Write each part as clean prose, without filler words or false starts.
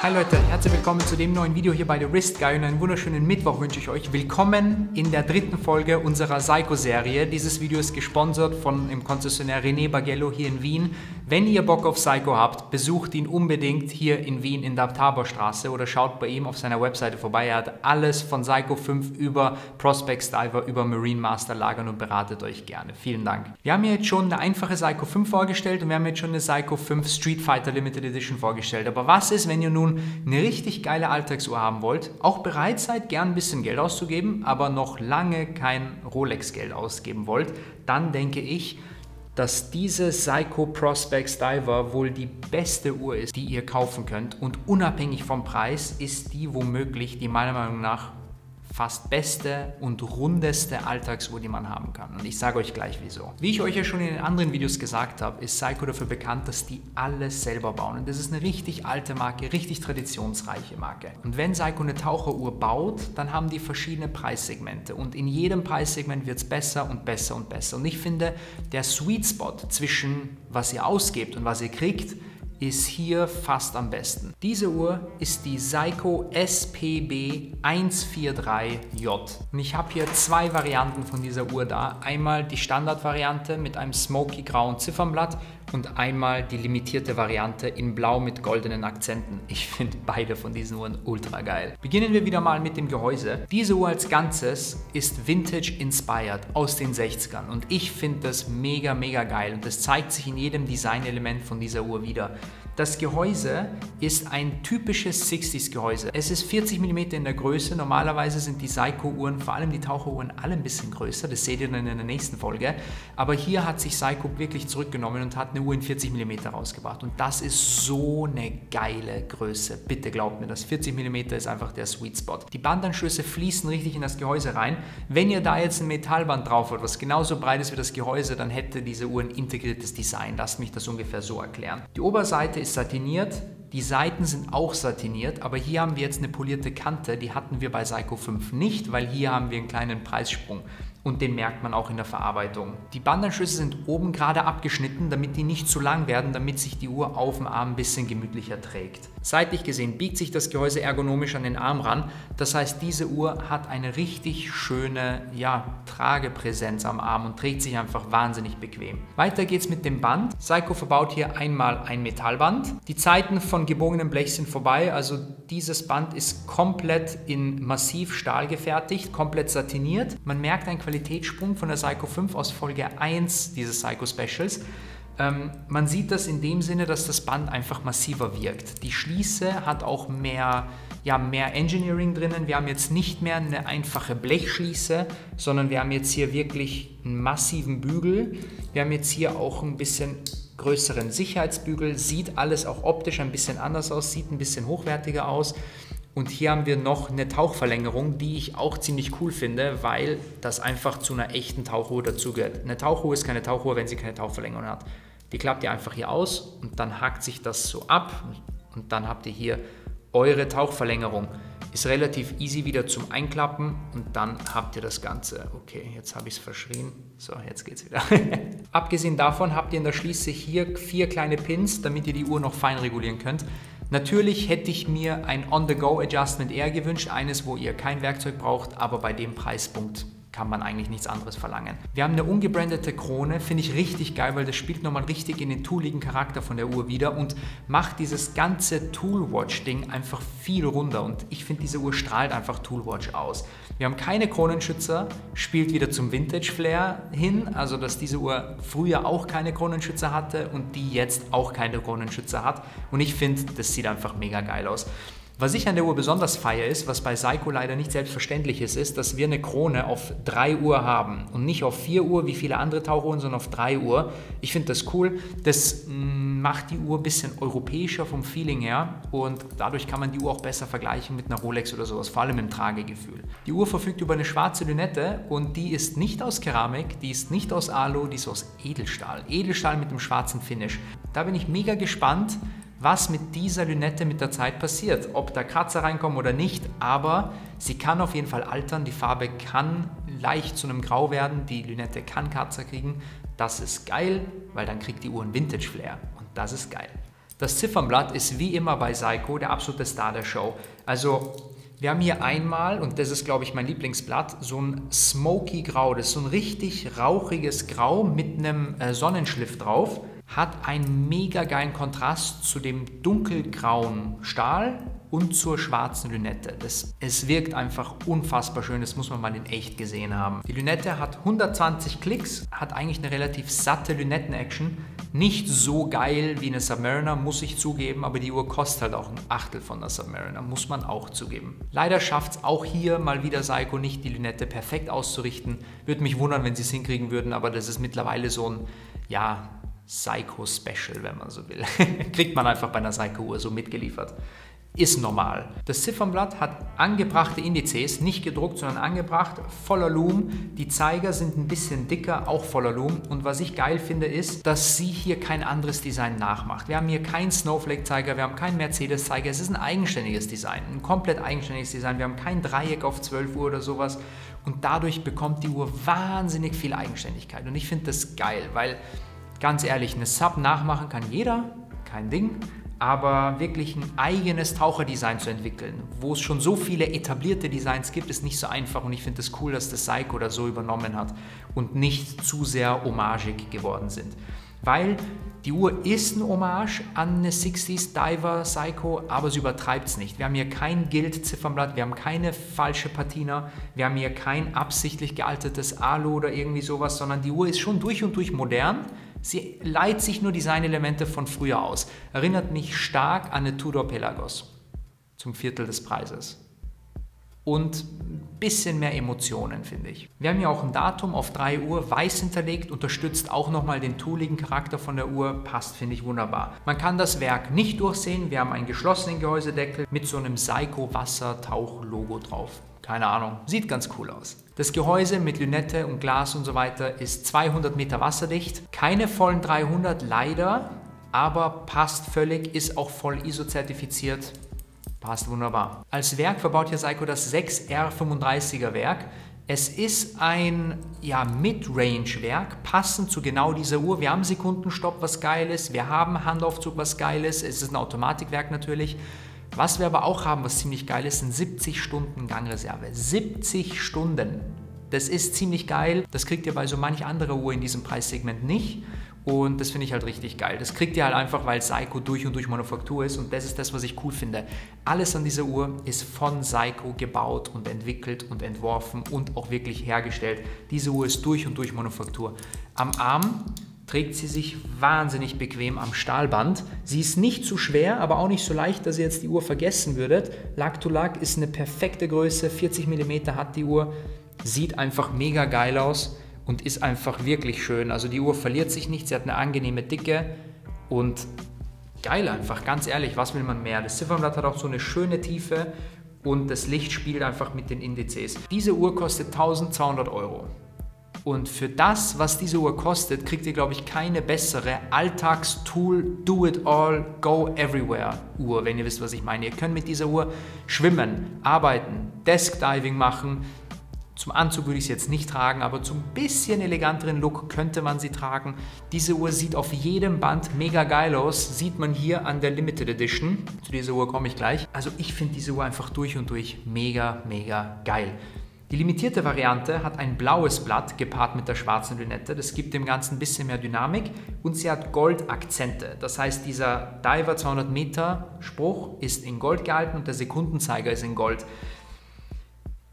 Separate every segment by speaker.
Speaker 1: Hi Leute, herzlich willkommen zu dem neuen Video hier bei The Wrist Guy und einen wunderschönen Mittwoch wünsche ich euch. Willkommen in der dritten Folge unserer Seiko-Serie. Dieses Video ist gesponsert von dem Konzessionär René Bargello hier in Wien. Wenn ihr Bock auf Seiko habt, besucht ihn unbedingt hier in Wien in der Taborstraße oder schaut bei ihm auf seiner Webseite vorbei. Er hat alles von Seiko 5 über Prospex Diver, über Marine Master Lagern und beratet euch gerne. Vielen Dank. Wir haben jetzt schon eine einfache Seiko 5 vorgestellt und wir haben jetzt schon eine Seiko 5 Street Fighter Limited Edition vorgestellt. Aber was ist, wenn ihr nun eine richtig geile Alltagsuhr haben wollt, auch bereit seid, gern ein bisschen Geld auszugeben, aber noch lange kein Rolex-Geld ausgeben wollt, dann denke ich, dass diese Seiko Prospex Diver wohl die beste Uhr ist, die ihr kaufen könnt, und unabhängig vom Preis ist die womöglich die meiner Meinung nach fast beste und rundeste Alltagsuhr, die man haben kann. Und ich sage euch gleich wieso. Wie ich euch ja schon in den anderen Videos gesagt habe, ist Seiko dafür bekannt, dass die alles selber bauen. Und das ist eine richtig alte Marke, richtig traditionsreiche Marke. Und wenn Seiko eine Taucheruhr baut, dann haben die verschiedene Preissegmente. Und in jedem Preissegment wird es besser und besser und besser. Und ich finde, der Sweet Spot zwischen was ihr ausgebt und was ihr kriegt, ist hier fast am besten. Diese Uhr ist die Seiko SPB 143J. Und ich habe hier zwei Varianten von dieser Uhr da. Einmal die Standardvariante mit einem smoky grauen Ziffernblatt und einmal die limitierte Variante in Blau mit goldenen Akzenten. Ich finde beide von diesen Uhren ultra geil. Beginnen wir wieder mal mit dem Gehäuse. Diese Uhr als Ganzes ist Vintage inspired aus den 60ern und ich finde das mega, mega geil und das zeigt sich in jedem Designelement von dieser Uhr wieder. Das Gehäuse ist ein typisches 60s Gehäuse. Es ist 40 mm in der Größe. Normalerweise sind die Seiko-Uhren, vor allem die Taucheruhren, alle ein bisschen größer. Das seht ihr dann in der nächsten Folge. Aber hier hat sich Seiko wirklich zurückgenommen und hat eine Uhr in 40 mm rausgebracht. Und das ist so eine geile Größe. Bitte glaubt mir, das 40 mm ist einfach der Sweet Spot. Die Bandanschlüsse fließen richtig in das Gehäuse rein. Wenn ihr da jetzt ein Metallband drauf habt, was genauso breit ist wie das Gehäuse, dann hätte diese Uhr ein integriertes Design. Lasst mich das ungefähr so erklären. Die Oberseite ist satiniert, die Seiten sind auch satiniert, aber hier haben wir jetzt eine polierte Kante, die hatten wir bei Seiko 5 nicht, weil hier haben wir einen kleinen Preissprung. Und den merkt man auch in der Verarbeitung. Die Bandanschlüsse sind oben gerade abgeschnitten, damit die nicht zu lang werden, damit sich die Uhr auf dem Arm ein bisschen gemütlicher trägt. Seitlich gesehen biegt sich das Gehäuse ergonomisch an den Arm ran. Das heißt, diese Uhr hat eine richtig schöne, Tragepräsenz am Arm und trägt sich einfach wahnsinnig bequem. Weiter geht's mit dem Band. Seiko verbaut hier einmal ein Metallband. Die Zeiten von gebogenem Blech sind vorbei, also dieses Band ist komplett in Massivstahl gefertigt, komplett satiniert. Man merkt einen Qualitätssprung von der Seiko 5 aus Folge 1 dieses Seiko Specials. Man sieht das in dem Sinne, dass das Band einfach massiver wirkt. Die Schließe hat auch mehr Engineering drinnen. Wir haben jetzt nicht mehr eine einfache Blechschließe, sondern wir haben jetzt hier wirklich einen massiven Bügel. Wir haben jetzt hier auch ein bisschen größeren Sicherheitsbügel. Sieht alles auch optisch ein bisschen anders aus, sieht ein bisschen hochwertiger aus. Und hier haben wir noch eine Tauchverlängerung, die ich auch ziemlich cool finde, weil das einfach zu einer echten Tauchuhr dazugehört. Eine Tauchuhr ist keine Tauchuhr, wenn sie keine Tauchverlängerung hat. Die klappt ihr einfach hier aus und dann hakt sich das so ab und dann habt ihr hier eure Tauchverlängerung. Ist relativ easy wieder zum Einklappen und dann habt ihr das Ganze. Okay, jetzt habe ich es verschrien. So, jetzt geht's wieder. Abgesehen davon habt ihr in der Schließe hier 4 kleine Pins, damit ihr die Uhr noch fein regulieren könnt. Natürlich hätte ich mir ein On-the-Go-Adjustment eher gewünscht, eines, wo ihr kein Werkzeug braucht, aber bei dem Preispunkt kann man eigentlich nichts anderes verlangen. Wir haben eine ungebrandete Krone, finde ich richtig geil, weil das spielt nochmal richtig in den tooligen Charakter von der Uhr wieder und macht dieses ganze Toolwatch-Ding einfach viel runder und ich finde, diese Uhr strahlt einfach Toolwatch aus. Wir haben keine Kronenschützer, spielt wieder zum Vintage-Flair hin, also dass diese Uhr früher auch keine Kronenschützer hatte und die jetzt auch keine Kronenschützer hat und ich finde, das sieht einfach mega geil aus. Was ich an der Uhr besonders feiere ist, was bei Seiko leider nicht selbstverständlich ist, dass wir eine Krone auf 3 Uhr haben und nicht auf 4 Uhr wie viele andere Tauchuhren, sondern auf 3 Uhr. Ich finde das cool. Das macht die Uhr ein bisschen europäischer vom Feeling her und dadurch kann man die Uhr auch besser vergleichen mit einer Rolex oder sowas, vor allem im Tragegefühl. Die Uhr verfügt über eine schwarze Lünette und die ist nicht aus Keramik, die ist nicht aus Alu, die ist aus Edelstahl. Edelstahl mit einem schwarzen Finish. Da bin ich mega gespannt, was mit dieser Lünette mit der Zeit passiert. Ob da Kratzer reinkommen oder nicht, aber sie kann auf jeden Fall altern. Die Farbe kann leicht zu einem Grau werden, die Lünette kann Kratzer kriegen. Das ist geil, weil dann kriegt die Uhr einen Vintage-Flair und das ist geil. Das Ziffernblatt ist wie immer bei Seiko der absolute Star der Show. Also wir haben hier einmal, und das ist glaube ich mein Lieblingsblatt, so ein Smoky Grau. Das ist so ein richtig rauchiges Grau mit einem Sonnenschliff drauf. Hat einen mega geilen Kontrast zu dem dunkelgrauen Stahl und zur schwarzen Lünette. Es wirkt einfach unfassbar schön, das muss man mal in echt gesehen haben. Die Lünette hat 120 Klicks, hat eigentlich eine relativ satte Lünetten-Action. Nicht so geil wie eine Submariner, muss ich zugeben, aber die Uhr kostet halt auch ein Achtel von der Submariner, muss man auch zugeben. Leider schafft es auch hier mal wieder Seiko nicht, die Lünette perfekt auszurichten. Würde mich wundern, wenn sie es hinkriegen würden, aber das ist mittlerweile so ein, ja, Seiko-Special, wenn man so will. Kriegt man einfach bei einer Seiko-Uhr so mitgeliefert. Ist normal. Das Ziffernblatt hat angebrachte Indizes, nicht gedruckt, sondern angebracht, voller Lumen. Die Zeiger sind ein bisschen dicker, auch voller Lumen. Und was ich geil finde, ist, dass sie hier kein anderes Design nachmacht. Wir haben hier keinen Snowflake-Zeiger, wir haben keinen Mercedes-Zeiger. Es ist ein eigenständiges Design, ein komplett eigenständiges Design. Wir haben kein Dreieck auf 12 Uhr oder sowas. Und dadurch bekommt die Uhr wahnsinnig viel Eigenständigkeit. Und ich finde das geil, weil, ganz ehrlich, eine Sub nachmachen kann jeder, kein Ding. Aber wirklich ein eigenes Taucherdesign zu entwickeln, wo es schon so viele etablierte Designs gibt, ist nicht so einfach und ich finde es cool, dass das Seiko das so übernommen hat und nicht zu sehr homagig geworden sind. Weil die Uhr ist ein Hommage an eine 60s Diver Seiko, aber sie übertreibt es nicht. Wir haben hier kein Gilt-Ziffernblatt, wir haben keine falsche Patina, wir haben hier kein absichtlich gealtertes Alu oder irgendwie sowas, sondern die Uhr ist schon durch und durch modern. Sie leiht sich nur Designelemente von früher aus. Erinnert mich stark an eine Tudor Pelagos zum Viertel des Preises. Und ein bisschen mehr Emotionen, finde ich. Wir haben hier auch ein Datum auf 3 Uhr, weiß hinterlegt, unterstützt auch nochmal den tooligen Charakter von der Uhr, passt, finde ich, wunderbar. Man kann das Werk nicht durchsehen, wir haben einen geschlossenen Gehäusedeckel mit so einem Seiko Wassertauch-Logo drauf. Keine Ahnung, sieht ganz cool aus. Das Gehäuse mit Lünette und Glas und so weiter ist 200 Meter wasserdicht. Keine vollen 300, leider, aber passt völlig, ist auch voll ISO-zertifiziert. Passt wunderbar. Als Werk verbaut hier Seiko das 6R35er Werk. Es ist ein Mid-Range-Werk, passend zu genau dieser Uhr. Wir haben Sekundenstopp, was geil ist. Wir haben Handaufzug, was geil ist. Es ist ein Automatikwerk natürlich. Was wir aber auch haben, was ziemlich geil ist, sind 70 Stunden Gangreserve. 70 Stunden. Das ist ziemlich geil. Das kriegt ihr bei so manch anderer Uhr in diesem Preissegment nicht. Und das finde ich halt richtig geil. Das kriegt ihr halt einfach, weil Seiko durch und durch Manufaktur ist. Und das ist das, was ich cool finde. Alles an dieser Uhr ist von Seiko gebaut und entwickelt und entworfen und auch wirklich hergestellt. Diese Uhr ist durch und durch Manufaktur. Am Arm trägt sie sich wahnsinnig bequem am Stahlband. Sie ist nicht zu schwer, aber auch nicht so leicht, dass ihr jetzt die Uhr vergessen würdet. Lug-to-Lug ist eine perfekte Größe, 40 mm hat die Uhr, sieht einfach mega geil aus und ist einfach wirklich schön. Also die Uhr verliert sich nicht, sie hat eine angenehme Dicke und geil einfach, ganz ehrlich, was will man mehr? Das Ziffernblatt hat auch so eine schöne Tiefe und das Licht spielt einfach mit den Indizes. Diese Uhr kostet 1200 €. Und für das, was diese Uhr kostet, kriegt ihr, glaube ich, keine bessere Alltagstool, Do-it-all, Go-everywhere-Uhr, wenn ihr wisst, was ich meine. Ihr könnt mit dieser Uhr schwimmen, arbeiten, Desk-Diving machen. Zum Anzug würde ich sie jetzt nicht tragen, aber zum bisschen eleganteren Look könnte man sie tragen. Diese Uhr sieht auf jedem Band mega geil aus, sieht man hier an der Limited Edition. Zu dieser Uhr komme ich gleich. Also ich finde diese Uhr einfach durch und durch mega, mega geil. Die limitierte Variante hat ein blaues Blatt gepaart mit der schwarzen Lünette. Das gibt dem Ganzen ein bisschen mehr Dynamik und sie hat Goldakzente. Das heißt, dieser Diver 200 Meter Spruch ist in Gold gehalten und der Sekundenzeiger ist in Gold.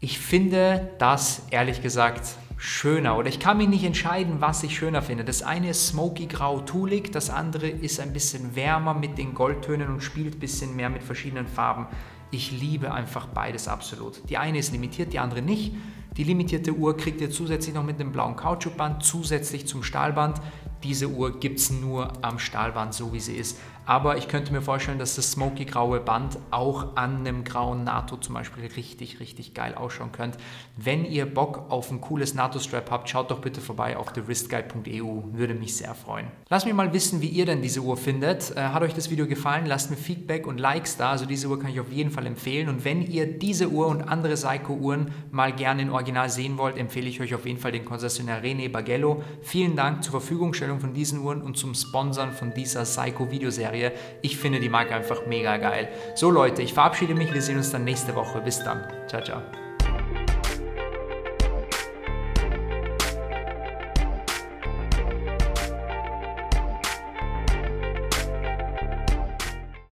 Speaker 1: Ich finde das, ehrlich gesagt, schöner oder ich kann mich nicht entscheiden, was ich schöner finde. Das eine ist smoky grau toolig, das andere ist ein bisschen wärmer mit den Goldtönen und spielt ein bisschen mehr mit verschiedenen Farben. Ich liebe einfach beides absolut. Die eine ist limitiert, die andere nicht. Die limitierte Uhr kriegt ihr zusätzlich noch mit einem blauen Kautschukband, zusätzlich zum Stahlband. Diese Uhr gibt es nur am Stahlband, so wie sie ist. Aber ich könnte mir vorstellen, dass das smoky graue Band auch an einem grauen NATO zum Beispiel richtig, richtig geil ausschauen könnte. Wenn ihr Bock auf ein cooles NATO-Strap habt, schaut doch bitte vorbei auf theristguide.eu. Würde mich sehr freuen. Lasst mich mal wissen, wie ihr denn diese Uhr findet. Hat euch das Video gefallen? Lasst mir Feedback und Likes da. Also diese Uhr kann ich auf jeden Fall empfehlen. Und wenn ihr diese Uhr und andere Seiko-Uhren mal gerne in Original sehen wollt, empfehle ich euch auf jeden Fall den Konzessionär René Bargello. Vielen Dank zur Verfügungstellung von diesen Uhren und zum Sponsern von dieser Seiko-Videoserie. Serie. Ich finde die Marke einfach mega geil. So Leute, ich verabschiede mich, wir sehen uns dann nächste Woche. Bis dann. Ciao, ciao.